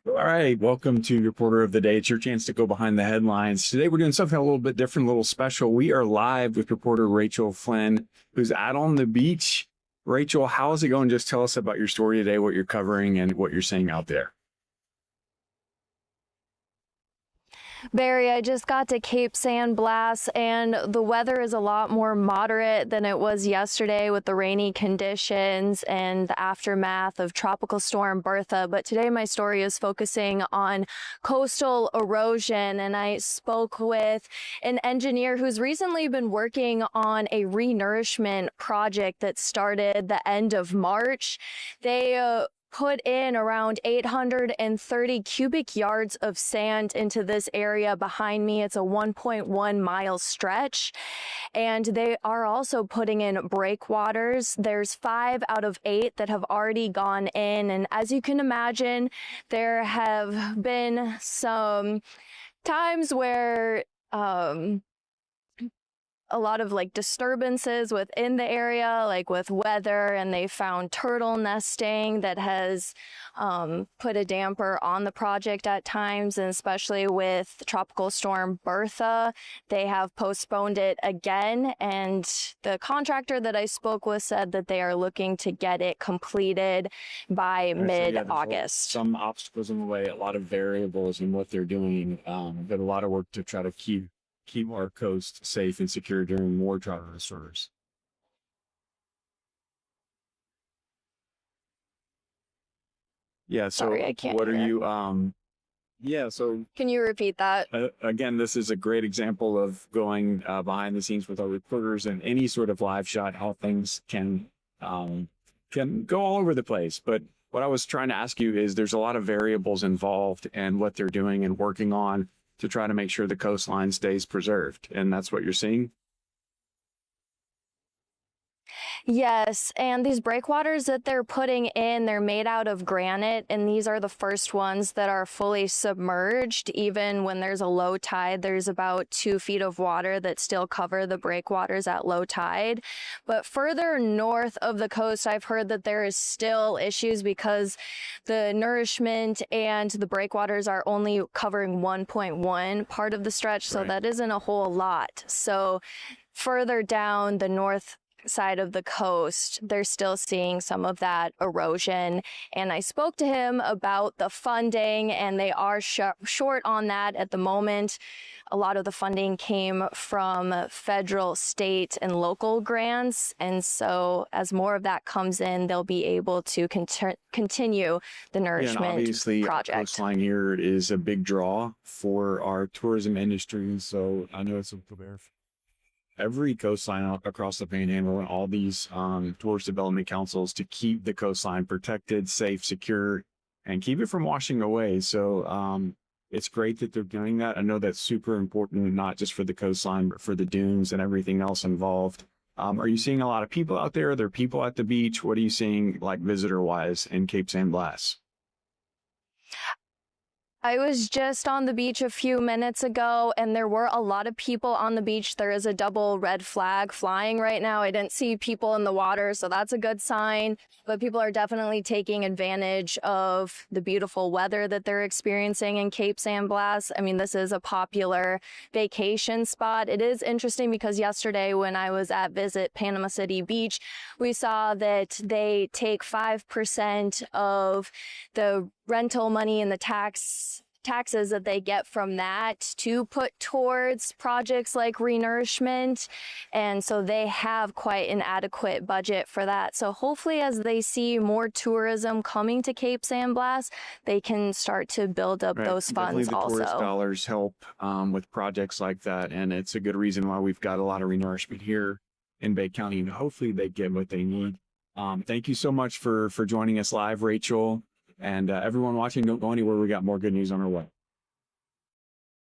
All right, welcome to Reporter of the Day. It's your chance to go behind the headlines. Today we're doing something a little bit different, a little special. We are live with reporter Rachel Flynn, who's out on the beach. Rachel, how's it going? Just tell us about your story today, what you're covering, and what you're seeing out there. Barry, I just got to Cape San Blas, and the weather is a lot more moderate than it was yesterday with the rainy conditions and the aftermath of Tropical Storm Bertha. But today my story is focusing on coastal erosion, and I spoke with an engineer who's recently been working on a renourishment project that started the end of March. They put in around 830 cubic yards of sand into this area behind me. It's a 1.1 mile stretch, and they are also putting in breakwaters. There's 5 out of 8 that have already gone in, and as you can imagine, there have been some times where a lot of disturbances within the area, like with weather, and they found turtle nesting that has put a damper on the project at times, and especially with Tropical Storm Bertha, they have postponed it again, and the contractor that I spoke with said that they are looking to get it completed by mid-August. Some obstacles in the way, a lot of variables in what they're doing, but a lot of work to try to keep our coast safe and secure during more drought disorders. Yeah, so Sorry, I can't what hear. are you so Can you repeat that? again, this is a great example of going behind the scenes with our reporters, and any sort of live shot, how things can go all over the place. But what I was trying to ask you is, there's a lot of variables involved in what they're doing and working on to try to make sure the coastline stays preserved. And that's what you're seeing? Yes, and these breakwaters that they're putting in, they're made out of granite, and these are the first ones that are fully submerged. Even when there's a low tide, there's about 2 feet of water that still cover the breakwaters at low tide. But further north of the coast, I've heard that there is still issues because the nourishment and the breakwaters are only covering 1.1 part of the stretch, so Right. that isn't a whole lot. So further down the north side of the coast, they're still seeing some of that erosion. And I spoke to him about the funding, and they are short on that at the moment. A lot of the funding came from federal, state, and local grants. And so as more of that comes in, they'll be able to continue the nourishment and obviously, project. Our coastline here is a big draw for our tourism industry. So I know it's a every coastline across the Panhandle, and all these tourist development councils, to keep the coastline protected, safe, secure, and keep it from washing away. So it's great that they're doing that. I know that's super important, not just for the coastline, but for the dunes and everything else involved. Are you seeing a lot of people out there? Are there people at the beach? What are you seeing, like, visitor-wise in Cape San Blas? I was just on the beach a few minutes ago, and there were a lot of people on the beach. There is a double red flag flying right now. I didn't see people in the water, so that's a good sign. But people are definitely taking advantage of the beautiful weather that they're experiencing in Cape San Blas. I mean, this is a popular vacation spot. It is interesting because yesterday when I was at Visit Panama City Beach, we saw that they take 5% of the rental money and the taxes that they get from that to put towards projects like renourishment, and so they have quite an adequate budget for that. So hopefully, as they see more tourism coming to Cape San Blas, they can start to build up those funds. Definitely the tourist dollars help with projects like that, and it's a good reason why we've got a lot of renourishment here in Bay County, and hopefully they get what they need. Thank you so much for joining us live, Rachel. And everyone watching, don't go anywhere. We got more good news on our way.